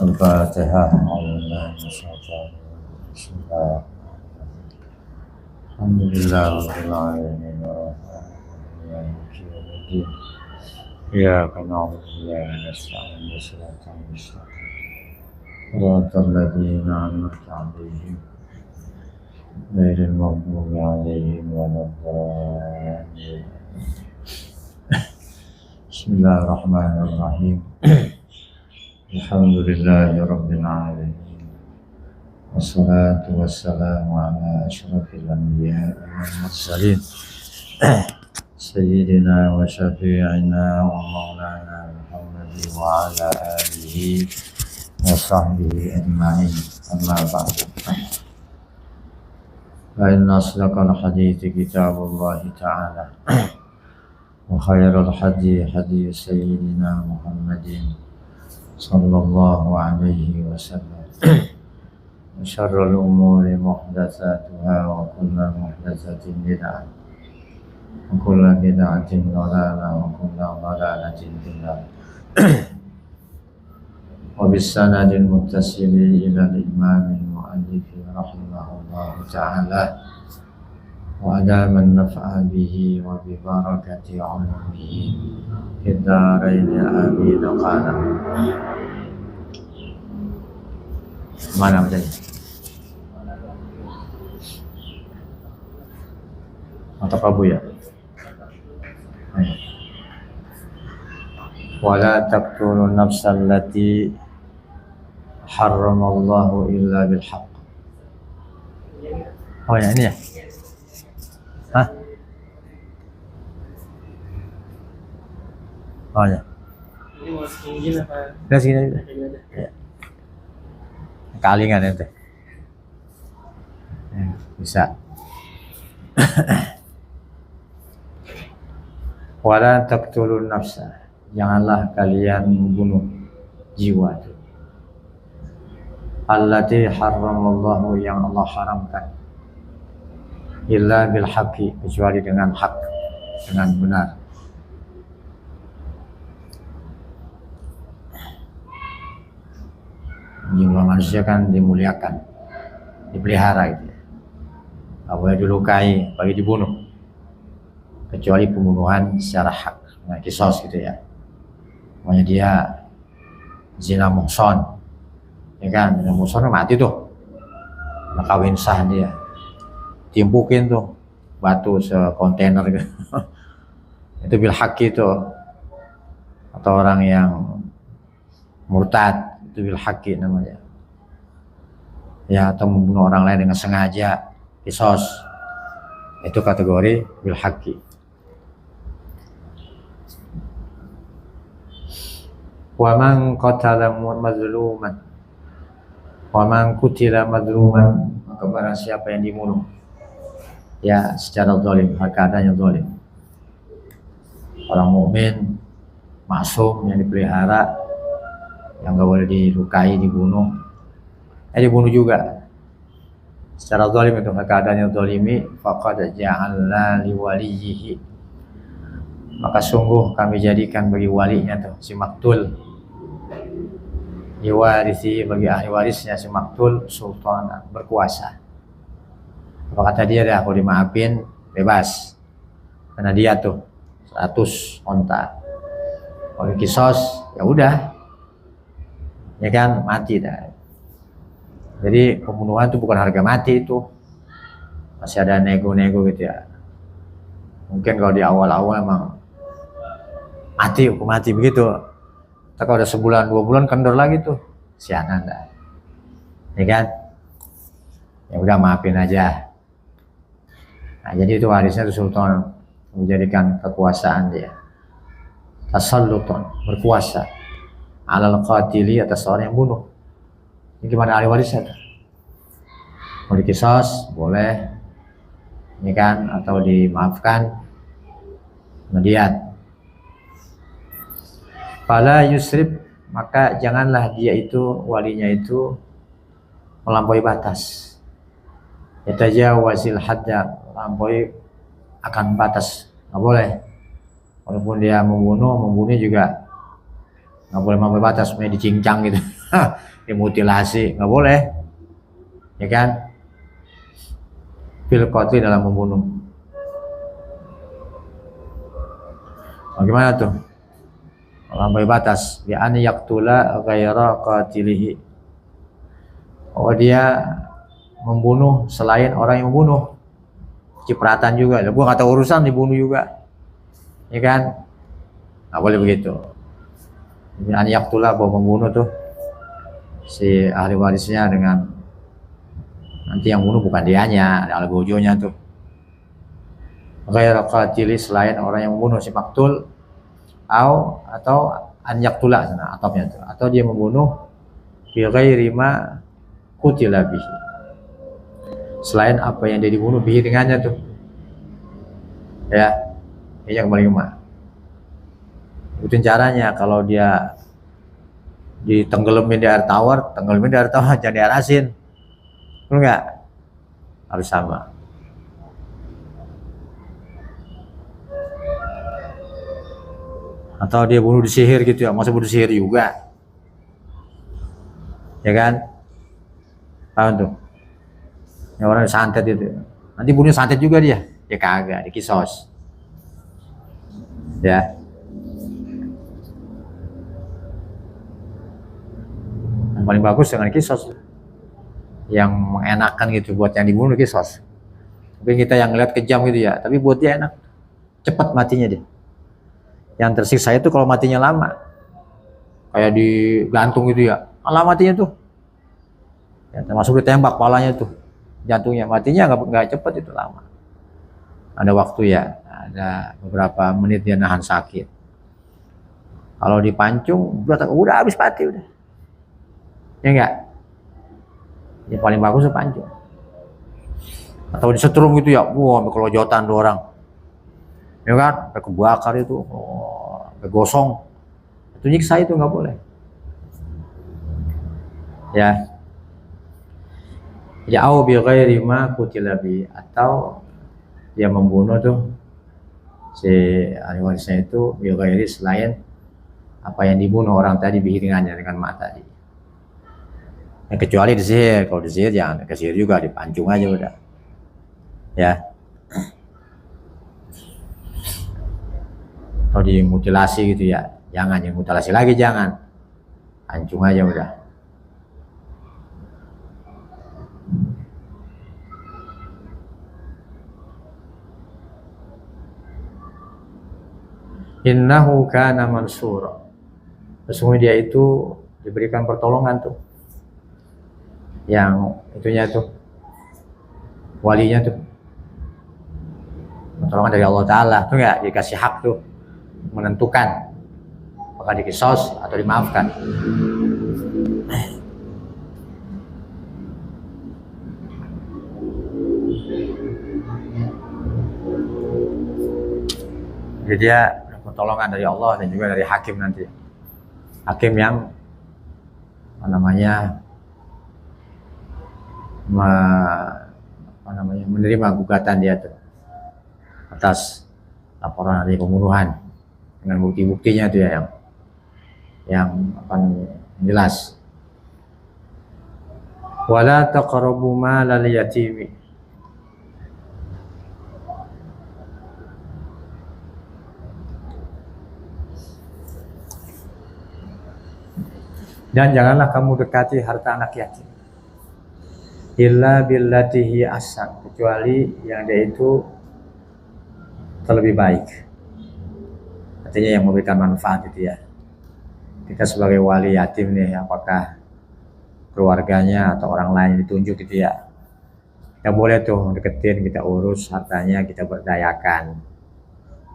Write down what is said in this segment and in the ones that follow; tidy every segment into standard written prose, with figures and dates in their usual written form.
الفاتحة. الحمد لله رب العالمين مالك يوم الدين إياك نعبد وإياك نستعين صراط المستقيم صراط الذين أنعمت عليهم غير المغضوب عليهم ولا الضالين. بسم الله الرحمن الرحيم. الحمد لله رب العالمين والصلاة والسلام على أشرف الأنبياء والمرسلين سيدنا وشفيعنا ومولانا محمد وعلى آله وصحبه أجمعين. أما بعد، فإن أصدق الحديث كتاب الله تعالى وخير الحديث حديث سيدنا محمد صلى الله عليه وسلم وشر الأمور محدثاتها وكل محدثة بدعة وكل بدعة ضلالة وكل ضلالة في النار. وبالسند المتصل إلى الإمام المؤلف رحمه الله تعالى وأدام النفع به وببركة علومه في الدارين آمين. قال mana bacanya? Atau kabu ya? Wala taqtulun nafsal lati harramallahu illa bil haqq. Oh ya, ini ya? Hah? Oh ya. Ini mau segini apa? Nggak segini aja. Ya. Kalingan itu. Ya, bisa. Wala taqtulun nafsa. Janganlah kalian membunuh jiwa itu. Allati harramallahu, yang Allah haramkan. Illa bil haqqi, kecuali dengan hak, dengan benar. Jiwa manusia kan dimuliakan, dipelihara gitu. Nggak boleh dilukai, bagi dibunuh. Kecuali pembunuhan secara hak, nah, kisos gitu ya. Pokoknya dia zina muhson, ya kan? Zina muhson mati tuh, nah, kawin sah dia. Timpukin tuh batu sekontainer gitu. Itu bil haqqi itu. Atau orang yang murtad, itu bil haqqi namanya. Ya, atau membunuh orang lain dengan sengaja, kisos. Itu kategori bil haqqi. Wa man qatala mazluman wa man qutila mazluman, maka barang siapa yang dibunuh ya secara zalim, keadaannya zalim. Orang mukmin maksum yang dipelihara, yang gak boleh dilukai, dibunuh, dibunuh juga secara zalim, itu keadaannya zalimi. Faqad ja'alna liwaliyihi, maka sungguh kami jadikan bagi walinya tuh si maktul, liwarisi, bagi ahli warisnya si maktul, sultana, berkuasa. Apa kata dia, dah kalau dimaafin bebas, karena dia tuh 100 onta. Kalau kisos ya udah, ya kan, mati dah. Jadi pembunuhan itu bukan harga mati, itu masih ada nego-nego gitu ya. Mungkin kalau di awal-awal emang mati, hukum mati begitu. Tapi kalau udah sebulan 2 bulan kendor lagi tuh, sianan dah, ya kan? Ya udah maafin aja. Nah, jadi itu warisnya itu sultan, menjadikan kekuasaan dia. Tasalluton, berkuasa. Alal qatili, atas orang yang bunuh. Ini gimana ahli warisnya tuh? Mau dikisos boleh, ini kan, atau dimaafkan, mediat. Fala yusrib, maka janganlah dia itu, walinya itu, melampaui batas. Yatajawazil hadda, melampaui akan batas, nggak boleh. Walaupun dia membunuh juga nggak boleh melampaui batas, main dicincang gitu, dimutilasi, nggak boleh, ya kan? Fil qatli dalam membunuh. Bagaimana tuh? Melampaui batas, bi an yaqtula ghaira qatilihi. Oh, dia membunuh selain orang yang membunuh. Cipratan juga, gua nggak tahu urusan, dibunuh juga, ya kan? Nggak boleh begitu. Bi an yaqtula, bahwa membunuh tuh si ahli warisnya dengan nanti yang bunuh bukan dianya, ada algojonya tuh. Ghaira qatili, selain orang yang membunuh si maktul, atau an yaqtula sana atapnya tuh, atau dia membunuh bi ghairi ma qutila bihi, selain apa yang dia dibunuh bihi dengannya tuh, ya. Ini yang paling lemah. Ikutin caranya. Kalau dia ditenggelamin di air tawar, tenggelamin di air tawar, jangan di air asin, enggak, harus sama. Atau dia bunuh disihir gitu ya, masa bunuh sihir juga, ya kan? Tahu tuh, yang orang santet itu, nanti bunuh santet juga dia, ya kagak, dikisos, ya. Yang paling bagus dengan kisos, yang mengenakan gitu buat yang dibunuh, kisos. Tapi kita yang ngeliat kejam gitu ya, tapi buat dia enak, cepat matinya dia. Yang tersiksa itu kalau matinya lama, kayak digantung gitu ya, lama matinya tuh, ya, termasuk ditembak palanya tuh, jantungnya, matinya nggak cepat, itu lama, ada waktu ya, ada beberapa menit dia nahan sakit. Kalau dipancung udah habis mati udah, ya enggak? Yang paling bagus pancung. Atau disetrum gitu ya, wah, kelojotan dua orang, ya kan, kebakar itu, gosong, itu nyiksa, itu nggak boleh, ya. Ya, au bi ghairi ma qutila bi, atau dia membunuh tuh si ahli warisnya itu bi ghairi, selain apa yang dibunuh orang tadi bihi dengannya, dengan mak tadi. Ya, kecuali disihir. Kalau disihir jangan kesihir juga, dipancung aja udah, ya. Atau dimutilasi gitu ya, jangan, yang mutilasi lagi jangan, pancung aja udah. Innahu kana mansura, sesungguhnya dia itu diberikan pertolongan tuh, yang itunya tuh, walinya tuh, pertolongan dari Allah Ta'ala tuh, nggak dikasih hak tuh menentukan apakah dikisos atau dimaafkan. Jadi dia pertolongan dari Allah dan juga dari hakim nanti, hakim yang menerima gugatan dia tuh atas laporan dari pembunuhan dengan bukti-buktinya tuh ya, yang jelas. Wala taqrabu malal yatimi, dan janganlah kamu dekati harta anak yatim, illa billati hi ahsan, kecuali yang dia itu terlebih baik, artinya yang memberikan manfaat itu ya. Kita sebagai wali yatim nih, apakah keluarganya atau orang lain ditunjuk gitu ya, kita boleh tuh deketin, kita urus hartanya, kita berdayakan,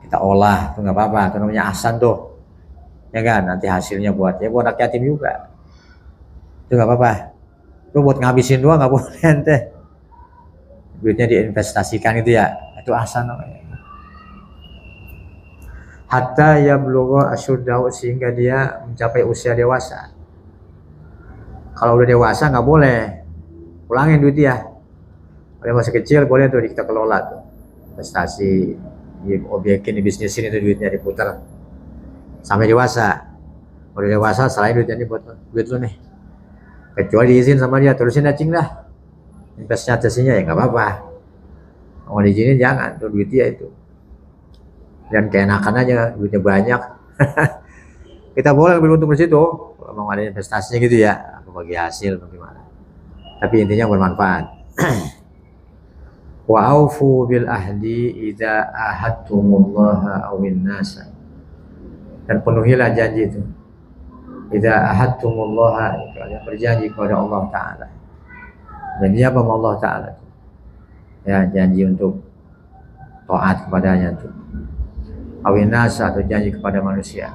kita olah, tuh nggak apa-apa, itu namanya ahsan tuh, ya kan? Nanti hasilnya buat anak yatim juga, itu nggak apa-apa. Itu buat ngabisin doang nggak boleh, ente duitnya diinvestasikan gitu ya, itu ahsan namanya. Hatta yablugha asyuddahu, sehingga dia mencapai usia dewasa. Kalau udah dewasa nggak boleh pulangin duit ya. Kalau masih kecil boleh tuh kita kelola tuh, investasi, obyekin, di bisnisin itu duitnya diputar sampai dewasa. Udah dewasa, selain duitnya ini buat duit lu nih. Kecuali diizin sama dia, terusin cing dah. Investasinya ya nggak apa-apa. Mau diizinin jangan, tuh duit dia itu. Dan keenakan aja, duitnya banyak. Kita boleh ambil untung di situ, kalau mau ada investasinya gitu ya, atau bagi hasil bagaimana. Tapi intinya bermanfaat. Wa aufu bil ahdi idza ahadtumullaha awin nasa. Dan penuhilah janji itu. Idza ahadtumullaha, kalian berjanji kepada Allah Ta'ala. Janji apa sama Allah Ta'ala? Ya, janji untuk taat kepadanya itu. Awin nasa, atau janji kepada manusia.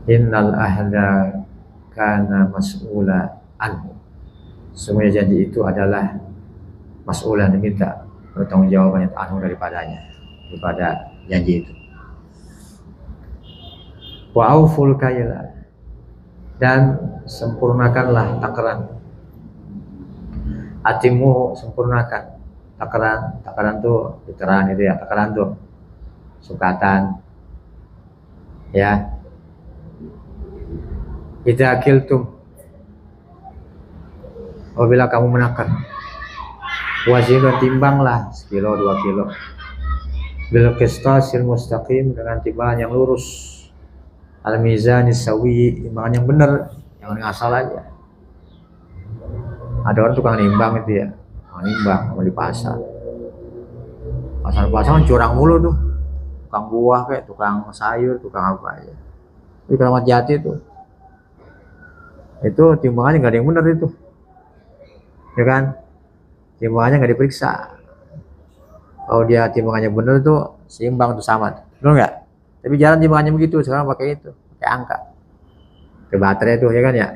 Innal ahda kana mas'ula anhu. Semua janji itu adalah mas'ulan, diminta bertanggung jawabannya anhu daripadanya, daripada janji itu. Wa auful kaila, dan sempurnakanlah takaran. Atimu, sempurnakan takaran. Takaran tuh literan itu ya, takaran tuh sukatan ya. Idza kiltum, apabila kamu menakar, wazinu, timbanglah sekilo 2 kilo, bil qistasil mustaqim, dengan timbangan yang lurus, al mizanis sawi, timbangan yang benar, jangan ngasal aja. Ada orang tukang nimbang itu ya, tukang nimbang mau di pasar kan curang mulu tuh, tukang buah kayak tukang sayur, tukang apa aja. Di Keramat Jati tuh, itu timbangannya nggak ada yang benar itu, ya kan? Timbangannya nggak diperiksa. Kalau dia timbangannya benar tuh seimbang tuh sama, benar nggak? Tapi jarang timbangannya begitu. Sekarang pakai itu, pakai angka, ke baterai tuh, ya kan ya?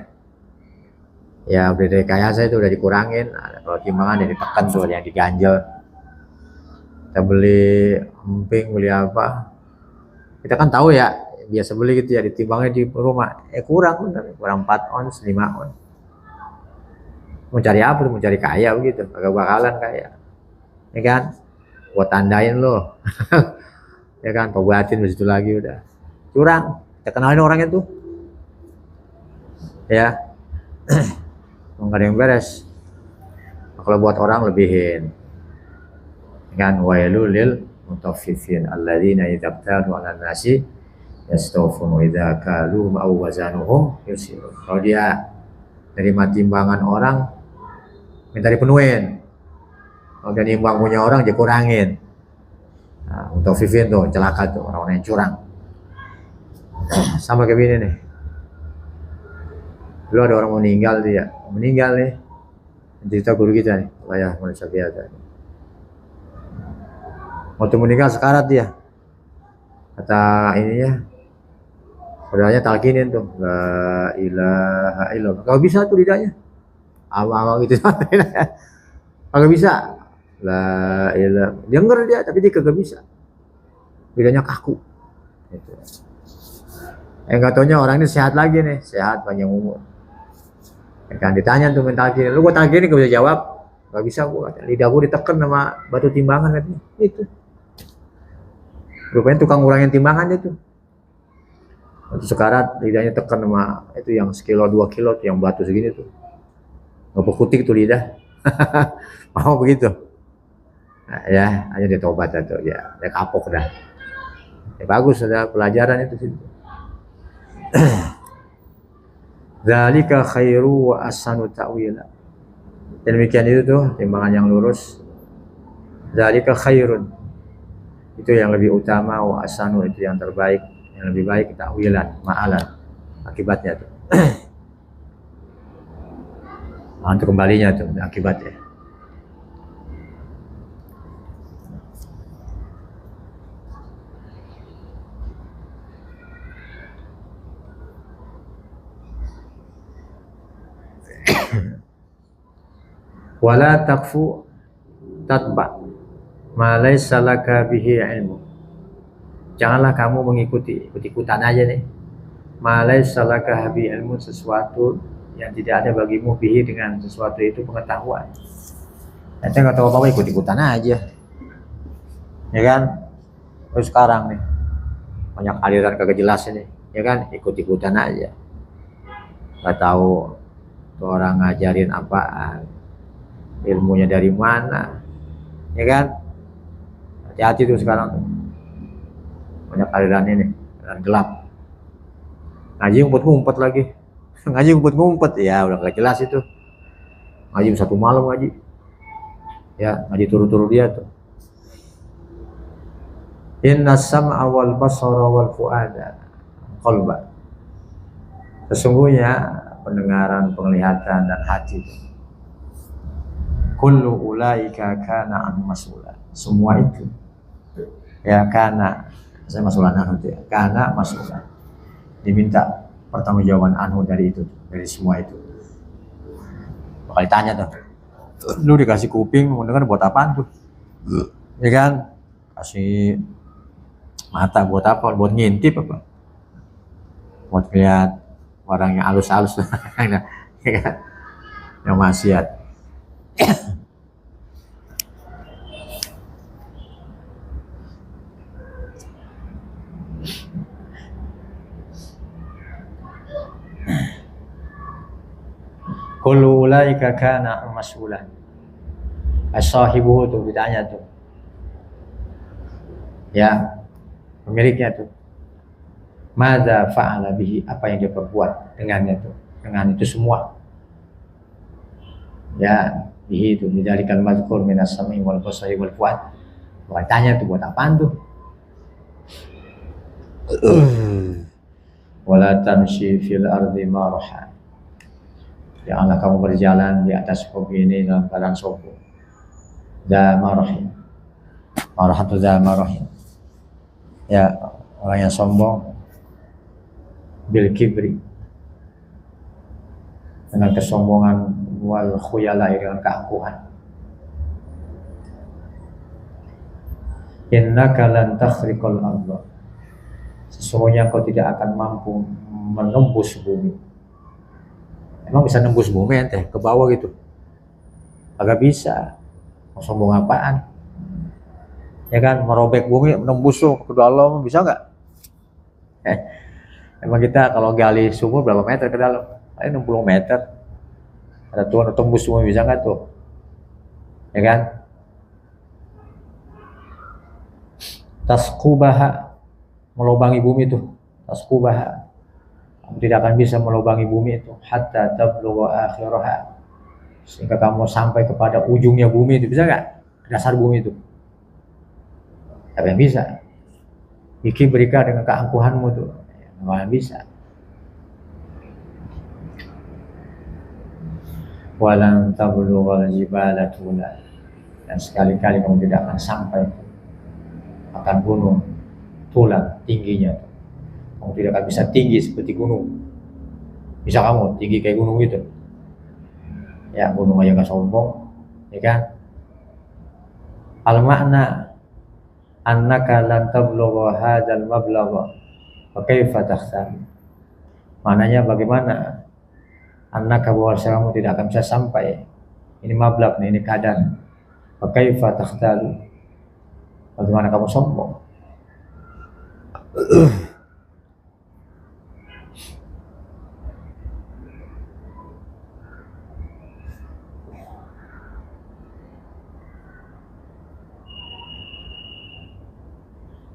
Ya udah dari kayasa itu udah dikurangin. Nah, kalau timbangan yang ditekan tuh, yang diganjel. Kita beli emping, beli apa? Kita kan tahu ya, biasa beli gitu ya, ditimbangnya di rumah, kurang bener, kurang 4 ons, 5 ons. Mau cari apa? Mau cari kaya begitu, agak bakalan kaya, ya kan? Gua tandain lo, ya kan? Tobatin begitu lagi udah curang. Kita kenalin orangnya tuh, ya, nggak ada yang beres. Kalau buat orang lebihin, kan? Wailul lil mutaffifin alladzina idza ibtalu 'alan nasi yastawfun wa idza kaluhum aw wazanuhum yusirun. Kalau dia nerima timbangan orang, minta dipenuhin. Kalau dia nimbang punya orang, dia kurangin. Nah, mutaffifin tuh celaka tuh, orang-orang yang curang. Sama kayak gini nih. Dulu ada orang meninggal nih. Cerita guru kita nih, Ayah manusia biasa. Waktu meninggal sekarat dia, kata ininya, saudaranya talkinin tuh, la ilaha illallah. Gak bisa tuh lidahnya, awal gitu, kagak bisa. La ilaha, denger dia tapi dia kagak bisa, lidahnya kaku. Gitu. Nggak taunya orang ini sehat lagi nih, sehat panjang umur. Kan ditanya tuh mentalkinin, lu gua talkinin gak bisa jawab, gak bisa gua, lidah gua ditekan sama batu timbangan katanya, itu. Rupanya tukang ngurangin timbangan itu. Waktu sekarat lidahnya tekan sama itu yang sekilo 2 kilo tuh, yang batu segini tuh. Ngepekutik tuh lidah. Mau begitu. Nah, ya, hanya dia tobat tuh ya, dia kapok dah. Ya, bagus, ada pelajaran itu sih. Dzalika khairu wa ahsanu ta'wila. Dan demikian itu tuh timbangan yang lurus. Dzalika khairun, itu yang lebih utama, wa asanu, itu yang terbaik, yang lebih baik, ta'wilan, ma'alan, akibatnya tuh. Untuk kembalinya tuh akibatnya. Wala takfu tatba ma laysa laka bihi ilmu. Janganlah kamu mengikuti, ikut-ikutan aja nih. Ma laysa laka bihi ilmu, sesuatu yang tidak ada bagimu bihi, dengan sesuatu itu pengetahuan. Nanti nggak tahu apa-apa, ikut-ikutan aja, ya kan? Terus sekarang nih banyak aliran kagak jelas ini. ya kan, ikut-ikutan aja, nggak tahu tuh orang ngajarin apaan, ilmunya dari mana, ya kan. Hati-hati tuh sekarang tuh. Banyak aliran ini, aliran gelap. Ngaji ngumpet-ngumpet lagi. Ngaji ngumpet-ngumpet, ya udah gak jelas itu. Ngaji satu malam ngaji. Ya, ngaji turu-turu dia tuh. Inna sam'a wal basara wal fu'ada qalba. Sesungguhnya pendengaran, penglihatan dan hati itu. Kullu ulaika kana an mas'ula. Semua itu ya kana, saya mas'ulan anhu ya. Kana mas'ulan. Diminta pertanggungjawaban anhu dari itu, dari semua itu. Bakal ditanya tuh. Lu dikasih kuping, mau denger buat apaan tuh? Ya kan? Kasih mata buat apa? Buat ngintip apa? Buat lihat orang yang halus-halus ya kan? Yang maksiat. Kullu ulaika kana mas'ulan. As-sahibu tuh ditanya tuh. Ya, pemiliknya tuh. Madza fa'ala bihi, apa yang dia perbuat dengannya tuh, dengan itu semua. Ya, bihi itu dijadikan mazkur minas sami wal basari wal fuad. Tanya tuh buat apaan tuh? Wala tamshi fil ardi maraha. Janganlah kamu berjalan di atas bumi ini dalam keadaan sombong. Zamarahin. Marahatu zamarahin. Ya, orang yang sombong bil kibri, dengan kesombongan, wal khuyala, dengan keangkuhan. Innaka lan takhriqal ardh. Sesungguhnya kau tidak akan mampu menembus bumi. Emang bisa nembus bumi ente ke bawah gitu? Agak bisa. Mau sombong apaan? Ya kan, merobek bumi, menembus ke dalam, bisa nggak? Emang kita kalau gali sumur berapa meter ke dalam? 60 meter. Ada Tuhan tembus bumi, bisa nggak tuh? Ya kan? Tasqubaha, melubangi bumi itu. Tasqubaha, kamu tidak akan bisa melubangi bumi itu hatta tablugha akhiraha, sehingga kamu sampai kepada ujungnya bumi itu. Bisa nggak? Dasar bumi itu. Tapi yang bisa. Iki berikan dengan keangkuhanmu tuh. Nggak bisa. Walan tablughal jibala tula, dan sekali-kali kamu tidak akan sampai akan gunung tulan tingginya. Kamu tidak akan bisa tinggi seperti gunung. Bisa kamu tinggi kayak gunung gitu? Ya, gunung aja gak sombong, ya kan? Al makna annaka lan tablugha hadzal mablagha fa kaifa takhtar. Maknanya bagaimana? Annaka, bahwa kamu tidak akan bisa sampai ini mablagh, ini kadar. Fa kaifa takhtar. Bagaimana kamu sombong?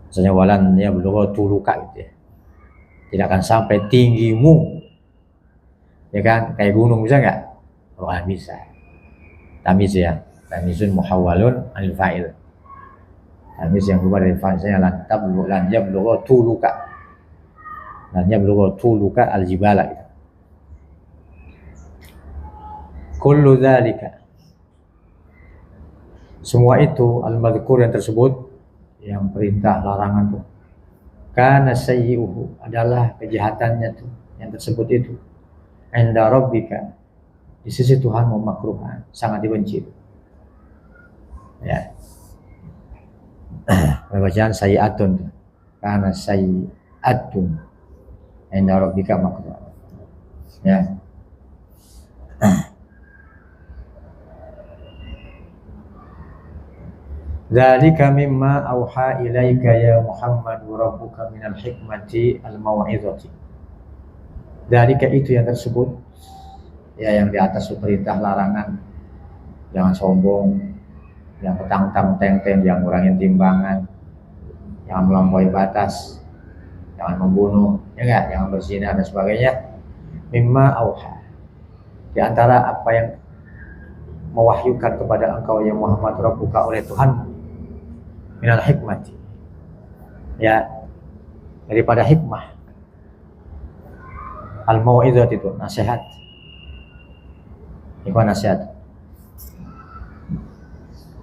Misalnya walan ya belum tuluka gitu ya. Tidak akan sampai tinggimu. Ya kan? Kayak gunung, bisa nggak? Oh, bisa. Tamiz ya. Tamizun muhawwalun anil fa'il. Tamiz yang berubah dari fa'ilnya lan yablugha tuluka. Lan yablugha tuluka al-jibala gitu. Kullu dzalika, semua itu al-madhkur yang tersebut, yang perintah larangan tuh, kana sayyi'uhu, adalah kejahatannya tuh yang tersebut itu, inda rabbika, di sisi Tuhanmu, makruhan, sangat dibenci. Ya. Bacaan sayyi'atun, kana sayyi'atun inda rabbika makruhan. Ya. Dzalika mimma auha ilaika ya Muhammad rabbuka minal hikmati al-mau'izati. Dzalika itu yang tersebut, ya yang di atas perintah larangan, jangan sombong, yang petang-tang teng-teng, yang ngurangin timbangan, jangan melampaui batas, jangan membunuh, ya enggak, jangan berzina dan sebagainya. Mimma auha, di antara apa yang mewahyukan kepada engkau ya Muhammad rabbuka oleh Tuhanmu, minal hikmati, ya daripada hikmah, al mau'izat itu nasihat, itu nasihat.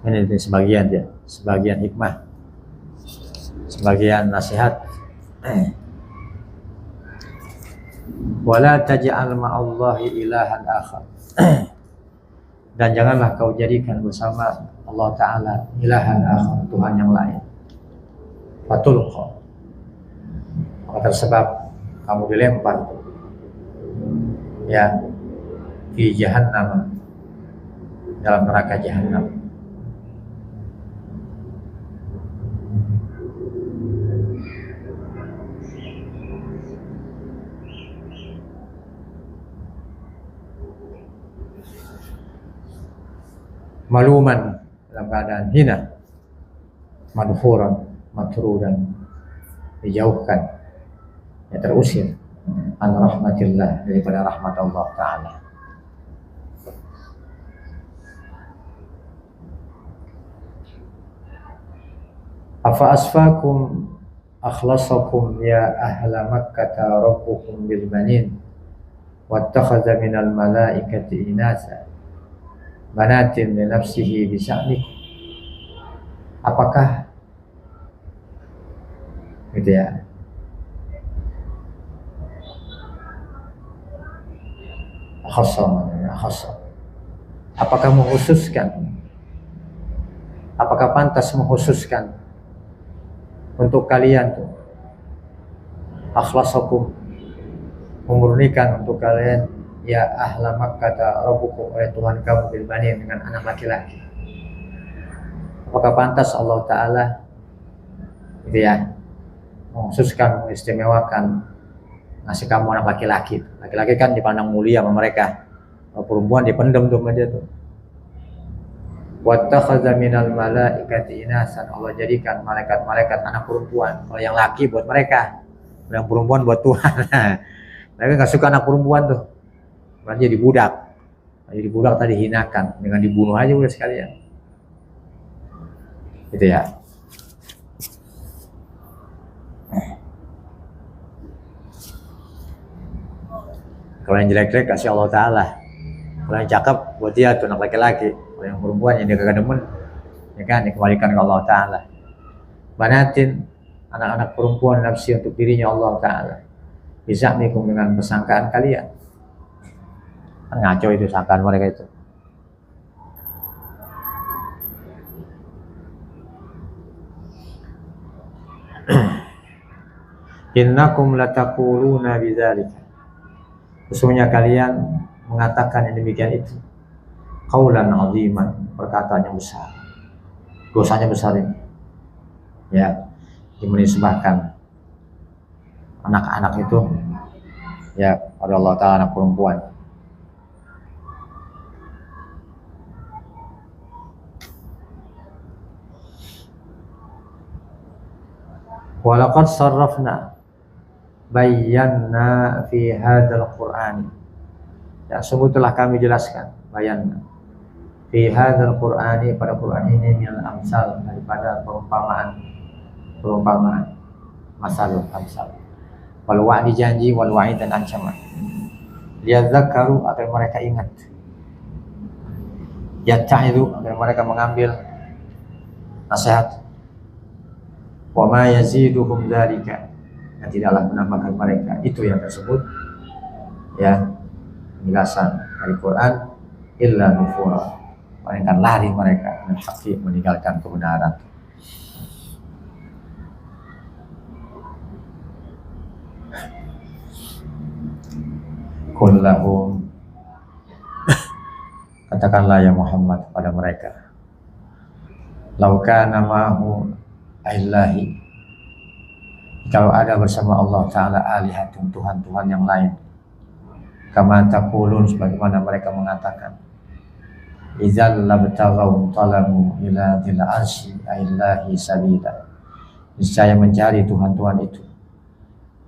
Ini sebagian ya, sebagian hikmah, sebagian nasihat. Wala taj'al ma'allahi ilahan akhar. Dan janganlah kau jadikan bersama Allah Ta'ala ilahan akhar, Tuhan yang lain. Fatulqa, maka tersebab kamu dilempar ya di jahannam, dalam neraka jahannam. Maluman, dalam keadaan hina, madhuran, matrudan, dijauhkan, ya terusir an rahmatillah, daripada rahmat Allah Ta'ala. Afa asfakum akhlasakum ya ahla Makkah rabbukum bil banin wattakhadha minal malaikati inasa banatin li nafsihi bisa'nik. Apakah gitu ya, khassa, apakah mengkhususkan, apakah pantas mengkhususkan untuk kalian tuh akhlasakum, memurnikan untuk kalian ya ahla Makkah rabbukum oleh Tuhan kamu bil banin, dengan anak laki-laki. Apakah pantas Allah Ta'ala gitu ya mengkhususkan, mengistimewakan, ngasih kamu anak laki-laki. Laki-laki kan dipandang mulia sama mereka, perempuan dipendam tuh sama dia tuh. Wattakhadha minal malaikati inasan, Allah jadikan malaikat-malaikat anak perempuan. Kalau yang laki buat mereka, yang perempuan buat Tuhan. Mereka nggak suka anak perempuan tuh, berarti jadi budak. Jadi budak tadi hinakan, dengan dibunuh aja udah sekalian. Gitu ya. Kalau yang jelek-jelek kasih Allah Ta'ala, kalau yang cakep buat dia tuh anak laki-laki, kalau yang perempuan yang dia kagak demen, ya kan, dikembalikan ke Allah Ta'ala. Banatin, anak-anak perempuan nafsi untuk dirinya Allah Ta'ala, bisa mikung dengan persangkaan kalian. Kan ngaco itu sangkaan mereka itu. Innakum lataquluna bidzalika, sesungguhnya kalian mengatakan yang demikian itu, qaulan aziman, perkataan yang besar, dosanya besar ini ya, menisbahkan anak-anak itu ya pada Allah Ta'ala, anak perempuan. Walaqad sarrafna bayanna fi hadzal Qur'an, ya sungguh telah kami jelaskan, bayanna fi hadzal Qur'ani, pada Qur'an ini, minal amsal, daripada perumpamaan, masalul amsal, wal wa'di, janji, wal wa'id, dan ancaman. Liyadzakkaru, agar mereka ingat, yatta'idu, agar mereka mengambil nasihat, wa ma yaziduhum dzalika, dan tidaklah menambahkan mereka itu yang tersebut ya penjelasan dari Quran, illa nufura, melainkan lari mereka meninggalkan kebenaran. Qul lahum, katakanlah ya Muhammad pada mereka, Lau kana ma'ahu aillahi, kalau ada bersama Allah Ta'ala alihatun, Tuhan-Tuhan yang lain, kama taqulun, sebagaimana mereka mengatakan, idzal labtaghaw talabu ila dzil arsy aillahi sabila, niscaya mencari Tuhan-Tuhan itu,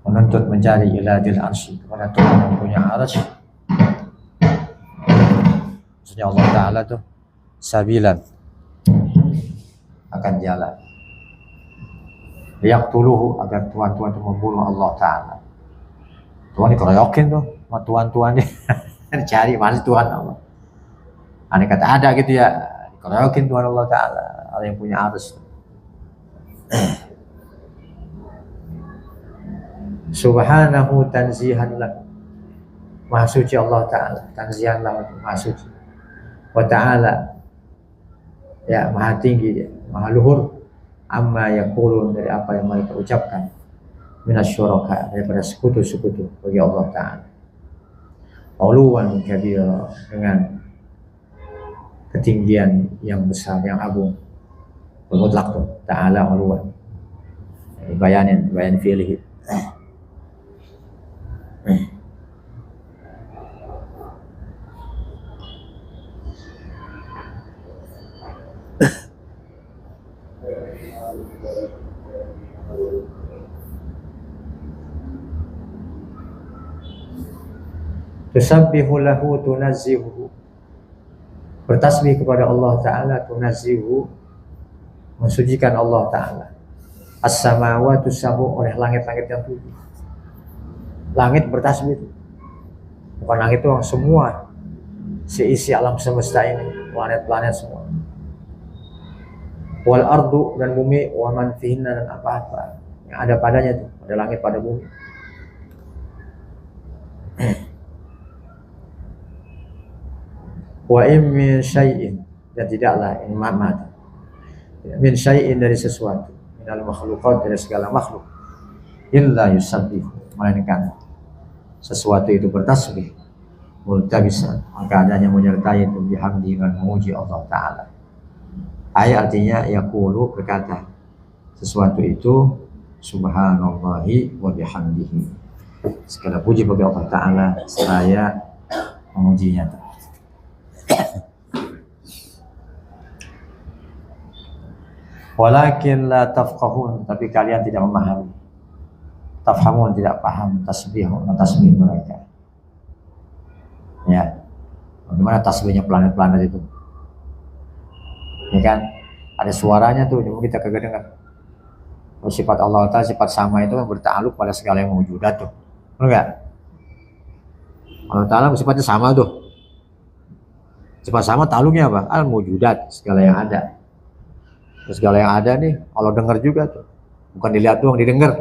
menuntut mencari ila dzil arsy, kepada Tuhan yang punya arsy, maksudnya Allah Ta'ala tuh sabilan, akan jalan, yaqtuluhu, agar Tuhan-Tuhan itu membunuh Allah Ta'ala. Tuhan dikeroyokin tuh sama Tuhan-Tuhan dia dicari mana Tuhan Allah. Aneh kata ada gitu ya, dikeroyokin Tuhan Allah Ta'ala, Allah yang punya arus. Subhanahu tanzihan lah, maha suci Allah Ta'ala, tanzihan lah, maha suci. Wa Ta'ala, ya maha tinggi dia, maha luhur, amma yaqulun, dari apa yang mereka ucapkan, minasyuraka, daripada sekutu-sekutu bagi Allah Ta'ala. Uluwan kabira, dengan ketinggian yang besar, yang agung, mutlak tuh Ta'ala uluwan, bayan fi'lihi. Tusabbihu lahu tunazzihu, bertasbih kepada Allah Ta'ala, tunazzihu, mensucikan Allah Ta'ala. As-samawatu sab'u, oleh langit-langit yang 7. Langit bertasbih itu, bukan langit itu semua, seisi alam semesta ini, planet-planet semua. Wal ardu, dan bumi, wa man fihinna, dan apa-apa yang ada padanya itu, ada langit pada bumi. Wa in min syai'in, dan tidaklah in ma'mat, min syai'in, dari sesuatu, minal makhluqat, dari segala makhluk, illa yusabbihu, melainkan sesuatu itu bertasbih, multabisan, keadaannya menyertai itu, bihamdi, dengan memuji Allah Ta'ala. Ayat artinya yaqulu, berkata sesuatu itu, subhanallahi wa bihamdihi, segala puji bagi Allah Ta'ala, saya memujinya. Walakin la tafqahun, tapi kalian tidak memahami. Tafhamun, tidak paham tasbih mereka. Ya, bagaimana tasbihnya planet-planet itu? Ya kan, ada suaranya tuh, cuma kita kagak dengar. Sifat Allah Ta'ala, sifat sama itu kan bertakluk pada segala yang mewujudat tuh, benar nggak? Allah Ta'ala sifatnya sama tuh. Sifat sama takluknya apa? Al-mewujudat, segala yang ada. Terus segala yang ada nih, Allah dengar juga tuh, bukan dilihat doang, didengar.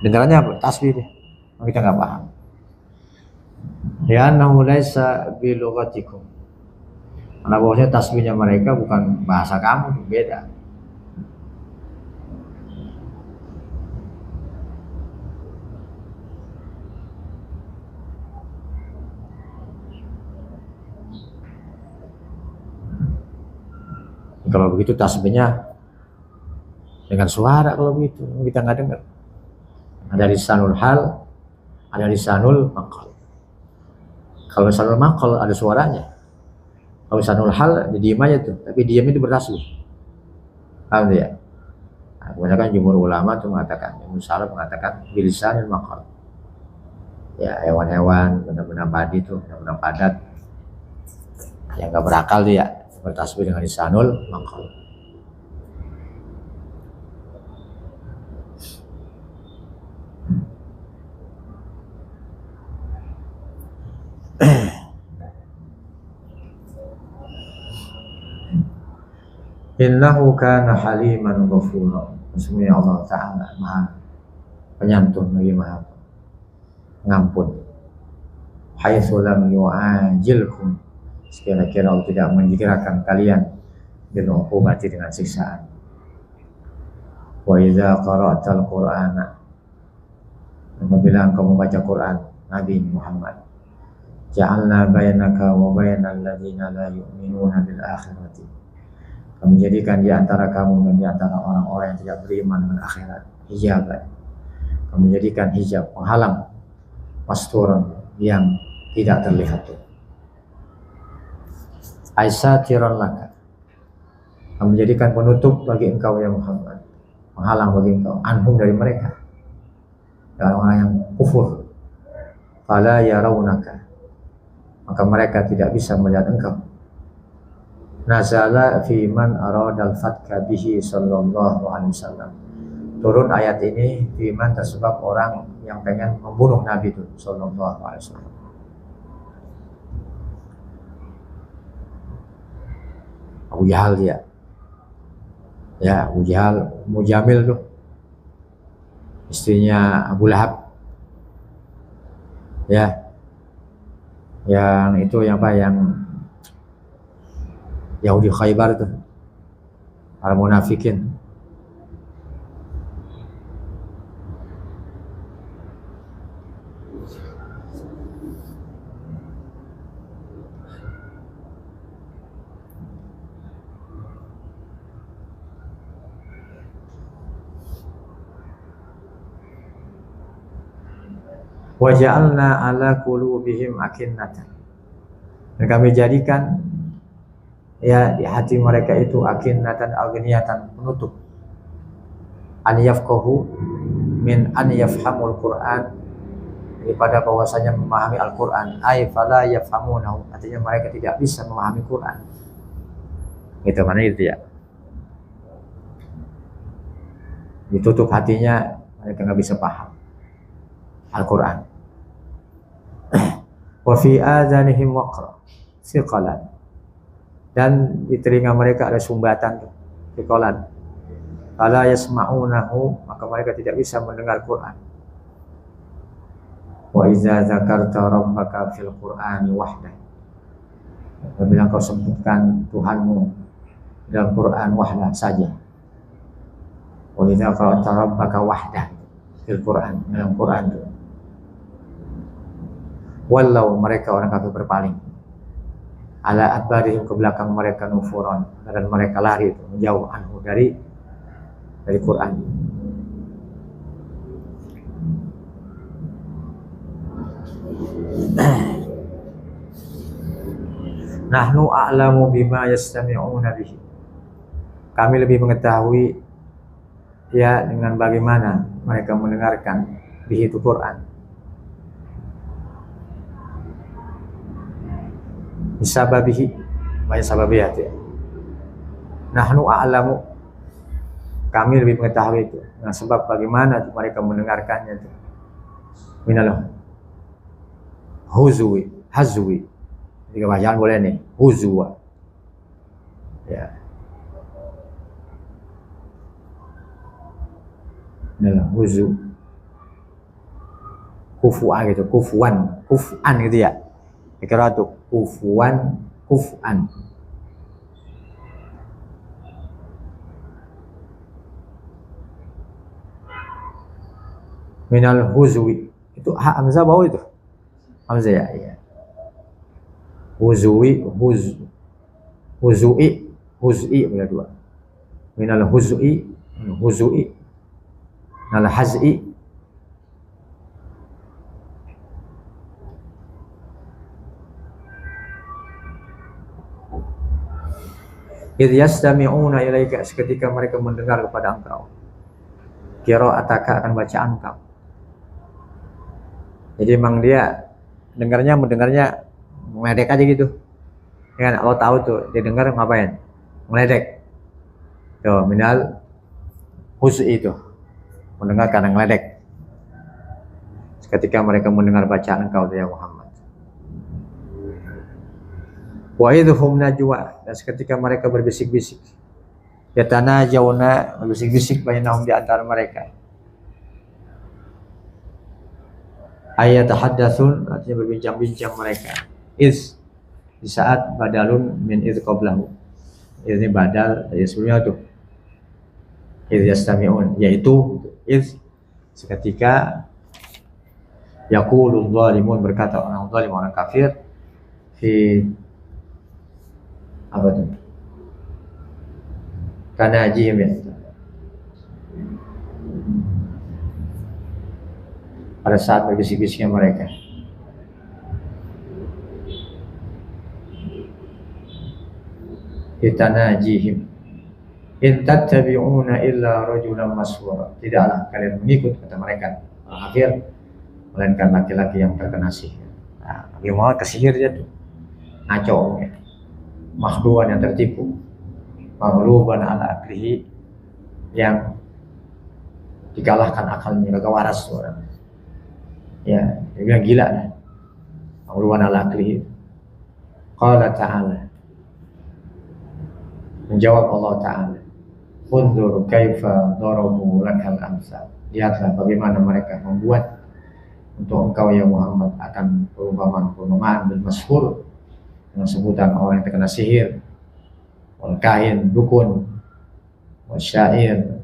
Dengarannya apa? Tasbih deh. Kita nggak paham. Ya annahu laisa bi lughatikum, karena bahwasanya tasbihnya mereka bukan bahasa kamu, beda. Kalau begitu tasbihnya dengan suara, kalau begitu kita nggak dengar. Ada lisanul hal, ada lisanul maqal. Kalau lisanul maqal ada suaranya. Kalau lisanul hal diam aja tuh, tapi diam itu bertasbih. Paham ya? Nah, kebanyakan jumhur ulama tuh mengatakan, Imam Salaf mengatakan bilisanul maqal. Ya, hewan-hewan, benda-benda padi tuh, benda-benda padat yang nggak berakal dia bertasbih dengan lisanul maqal. Innahu kana haliman ghafura, sesungguhnya Allah Ta'ala maha penyantun lagi maha pengampun. Haitsu lam yu'ajilkum, sekira-kira Allah tidak menjegerakan kalian bil uqubati, dengan siksaan. Wa idza qara'tal qur'ana, apabila engkau membaca Quran Nabi Muhammad, ja'alna bainaka wa bainal ladzina la yu'minuna bil akhirati, Kami jadikan di antara kamu dan di antara orang-orang yang tidak beriman dengan akhirat hijab. Kami jadikan hijab penghalang, masturan yang tidak terlihat. Aisatiran laka. Kami jadikan penutup bagi engkau ya Muhammad, penghalang bagi engkau anhum dari mereka, dari orang yang kufur. Fala yarawnaka, maka mereka tidak bisa melihat engkau. Nazala fi man aradal fatka bihi sallallahu alaihi wasallam. Turun ayat ini fi man tersebab orang yang pengen membunuh Nabi itu sallallahu alaihi wasallam. Abu Jahal dia. Ya, Abu Jahal, Mujamil tuh. Istrinya Abu Lahab. Ya. Yang itu yang apa yang Yahudi Khaybar itu. Para munafikin. Wa ja'alna ala qulubihim akinnatan. Dan kami jadikan ya di hati mereka itu akinnatan aghniyatan, penutup. An yafqahu min an yafhamul Qur'an, daripada bahwasanya memahami Al-Qur'an. Ai fala yafhamunahu, artinya mereka tidak bisa memahami Qur'an. Itu mana itu ya. Ditutup hatinya, mereka nggak bisa paham Al-Qur'an. Wa fi adzanihim waqra thiqalan, dan di telinga mereka ada sumbatan thiqalan. Fala yasma'unahu, maka mereka tidak bisa mendengar Quran. Wa idza dzakarta rabbaka fil Qur'ani wahdah, apabila kau sebutkan Tuhanmu dalam Quran wahdah saja. Wa idza qara'ta rabbaka wahdah fil Qur'an, dalam Quran itu. Walau mereka orang kafir berpaling, ala adbarihim, ke belakang mereka, nufuran, dan mereka lari itu menjauh anhu dari Quran. Nahnu a'lamu bima yastami'una bihi, kami lebih mengetahui ya dengan bagaimana mereka mendengarkan bihi itu Quran. Bisababihi, banyak sababiyat ya. Nahnu a'lamu, kami lebih mengetahui itu dengan sebab bagaimana mereka mendengarkannya itu. Minal hazwi. Jika bacaan boleh nih, huzwa. Ya. Minal huzu. Kufuan gitu, kufan gitu ya. Kira itu kufan. Minal huzwi, itu hamzah bawah itu. Hamzah ya, iya. Huzwi, huzui boleh dua. Minal huzui, minal haz'i. Idh yastami'una ilaika, seketika mereka mendengar kepada engkau. Qira'ataka, akan bacaan engkau. Jadi memang dia mendengarnya meledek aja gitu. Ya kan, Allah tahu tuh dia dengar ngapain? Meledek. Tuh, minal hus'i itu. Mendengar karena meledek. Seketika mereka mendengar bacaan engkau ya Muhammad. Wa idhum najwa, dan seketika mereka berbisik-bisik. Yatanajawna, berbisik-bisik bainahum, di antara mereka. Ayatahaddatsun, artinya berbincang-bincang mereka. Iz, di saat badalun min idh qablahu. Ini badal dari sebelumnya tuh. Idh yastami'un, yaitu iz, seketika yaqulul zalimun, berkata orang zalim, orang kafir, fi apa itu? Kanajihim ya. Pada saat berbisik-bisiknya mereka. Itanajihim in tattabi'una illa rajulan maswura. Tidaklah kalian mengikut, kata mereka akhir, melainkan laki-laki yang terkena sihir. Nah, bagaimana kesihir dia tuh ngaco ya. Makhluan yang tertipu, maghluban ala aklihi, yang dikalahkan akalnya, gak waras orang. Ya, dia bilang gila dah. Maghluban ala aklihi. Qala ta'ala, menjawab Allah Ta'ala, unzur kaifa darabu lakal amsal. Lihatlah bagaimana mereka membuat untuk engkau ya Muhammad akan perumpamaan dan masyhur dengan sebutan orang yang terkena sihir, wal kahin, dukun, wal syair,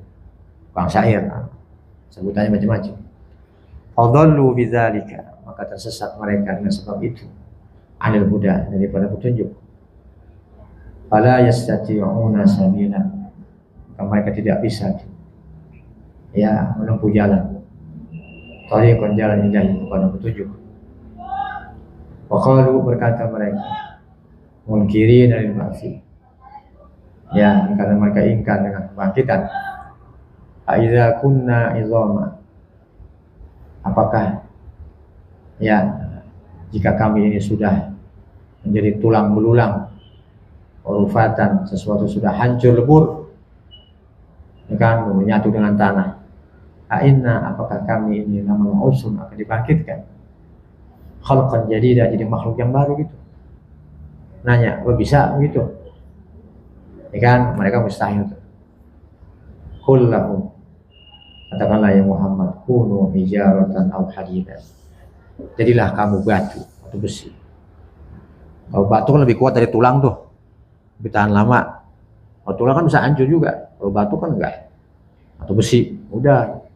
tukang syair, sebutannya macam-macam. Fadallu bidzalika, maka tersesat mereka dengan sebab itu, anil huda, daripada petunjuk. Fala yastati'una sabila, maka mereka tidak bisa ya menempuh jalan tariqan, jalan ilahi, kepada petunjuk. Wa qalu, berkata mereka, munkirin lil ba'tsi, ya karena mereka ingkar dengan kebangkitan. Aiza kunna izama, apakah ya jika kami ini sudah menjadi tulang belulang, urufatan, sesuatu sudah hancur lebur, ya kan, menyatu dengan tanah. Ainna, apakah kami ini namanya usun akan dibangkitkan, khalqan jadida, jadi makhluk yang baru gitu. Nanya, apa bisa begitu? Ya kan, mereka mustahil tuh. Qul lahum, katakanlah ya Muhammad, kunu hijaratan aw hadidan, jadilah kamu batu atau besi. Kalau batu kan lebih kuat dari tulang tuh, lebih tahan lama. Kalau tulang kan bisa hancur juga, kalau batu kan enggak. Atau besi, udah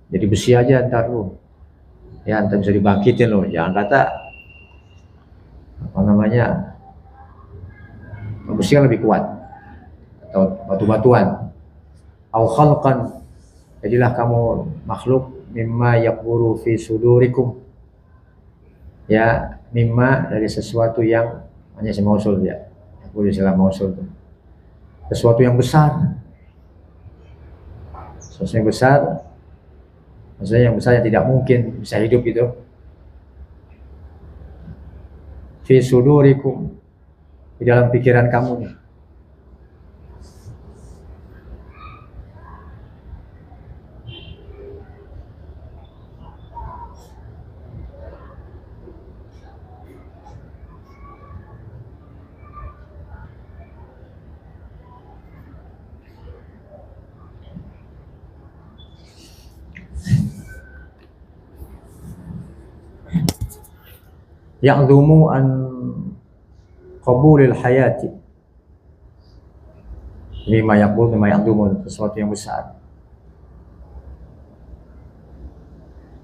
jadi besi aja ntar lu, ya ntar bisa dibangkitin lo. Jangan kata apa namanya, besi kan lebih kuat, atau batu-batuan. Au khalqan, jadilah kamu makhluk mimma yakburu fi sudurikum, ya mimma, dari sesuatu yang, hanya si mausul ya, boleh istilah mausul tuh, sesuatu yang besar, sesuatu yang besar, maksudnya yang besar yang tidak mungkin bisa hidup gitu. Fi sudurikum, di dalam pikiran kamu nih. Ya'dhumu an qabulil hayati, lima yaqbul lima ya'dhumu, sesuatu yang besar,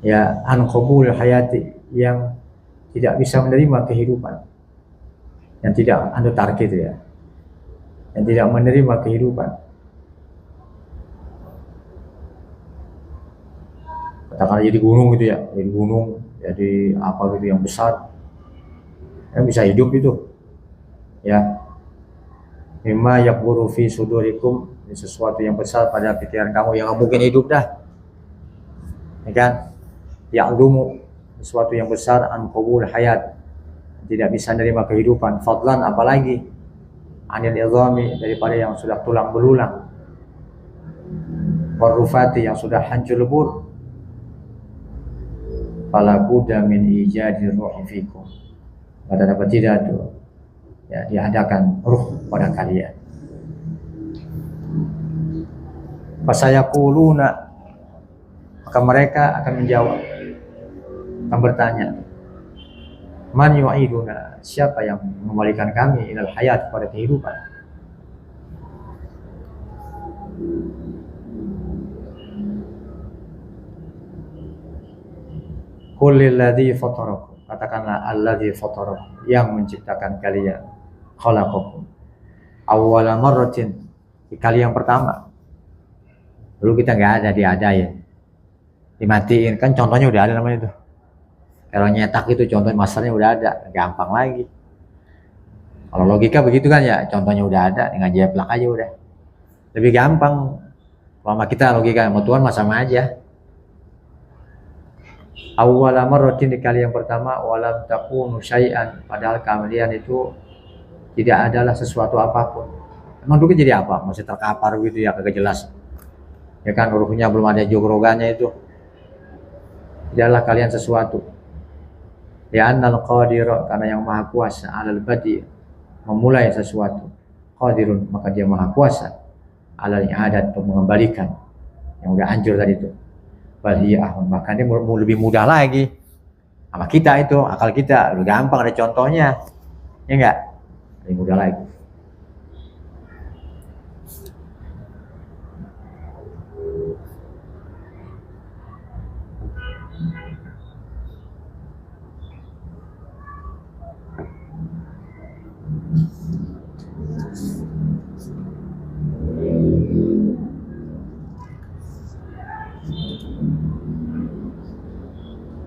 ya an qabulil hayati, yang tidak bisa menerima kehidupan, yang tidak anu target ya, yang tidak menerima kehidupan. Katakanlah jadi gunung gitu ya, jadi gunung, jadi apa gitu yang besar, yang bisa hidup itu, ya. Mimma yakburu fi sudurikum, sesuatu yang besar pada pikiran kamu yang mungkin hidup dah, ya kan. Ya'lumu, sesuatu yang besar, an qabul hayat, tidak bisa menerima kehidupan, fadlan, apalagi anil idhami, daripada yang sudah tulang belulang, warufati, yang sudah hancur lebur. Fala budda min ijadi ruhi fikum, maka dapat tidak tuh ya diadakan ruh pada kalian. Fasayaquluna, maka mereka akan menjawab, akan bertanya, man yu'iduna, siapa yang mengembalikan kami ilal hayat, pada kehidupan. Qul lilladzi fatarakum, katakanlah alladzi fatarakum, yang menciptakan kalian, khalaqakum awwala marratin, di kali yang pertama. Dulu kita nggak ada, diadain, dimatiin, kan contohnya udah ada namanya itu. Kalau nyetak itu contoh masternya udah ada, gampang lagi. Kalau logika begitu kan ya, contohnya udah ada, dengan jeplak aja udah. Lebih gampang. Kalau sama kita logika, sama Tuhan mah sama aja. Awwala marratin di kali yang pertama, walam takunu syai'an, padahal kalian itu tidak adalah sesuatu apapun. Emang dulu jadi apa? Masih terkapar gitu ya, kagak jelas. Ya kan, hurufnya belum ada jogrogannya itu. Tidaklah kalian sesuatu. Ya annal qadir, karena yang maha kuasa, alal badi, memulai sesuatu. Qadirun, maka dia maha kuasa. Alal i'adat, untuk mengembalikan yang udah hancur tadi itu. Baliyah, maka dia mau lebih mudah lagi. Sama kita itu, akal kita udah gampang, ada contohnya. Ya enggak? Lebih mudah lagi.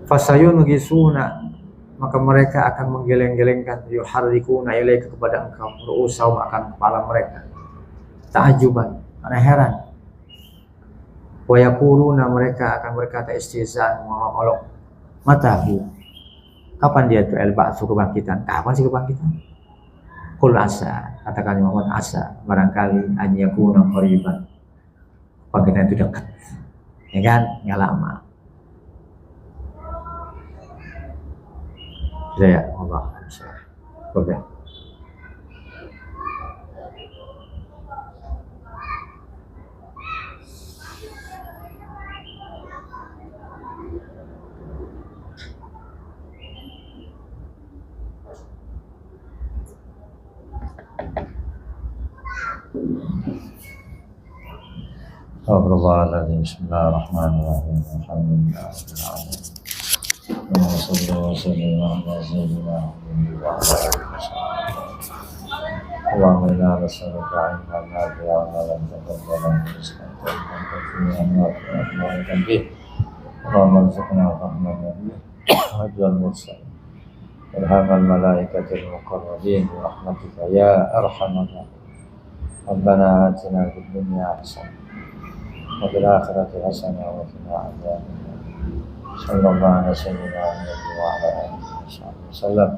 Fasayun gisuna, maka mereka akan menggeleng-gelengkan, yuharrikuna ilaika, kepada engkau, ru'usahum, akan kepala mereka, ta'ajuban, karena heran. Wa yaquluna, mereka akan berkata istihzaan, mengolok, matahu, kapan dia itu al-ba'tsu, kebangkitan, kapan sih kebangkitan? Qul asa, katakan Muhammad, asa, barangkali an yakuna qariban, kebangkitan itu dekat, ya kan, nggak lama. Sudah ya, Allah. Boleh. Bismillahirrahmanirrahim. Alhamdulillah. Allahumma inna nas'aluka ilman nafi'an wa 'amalan mutaqabbalan wa rizqan tayyiban wa 'amalan bih. Allahumma arzuqna fahman nabi wa ajwal mursal. Irhamal malaikatil muqarrabin bi rahmatika ya arhamar rahimin. Rabbana atina fid dunya hasanah wa fil akhirati hasanah wa qina adzabannar. Sallallahu alaihi wa sallam.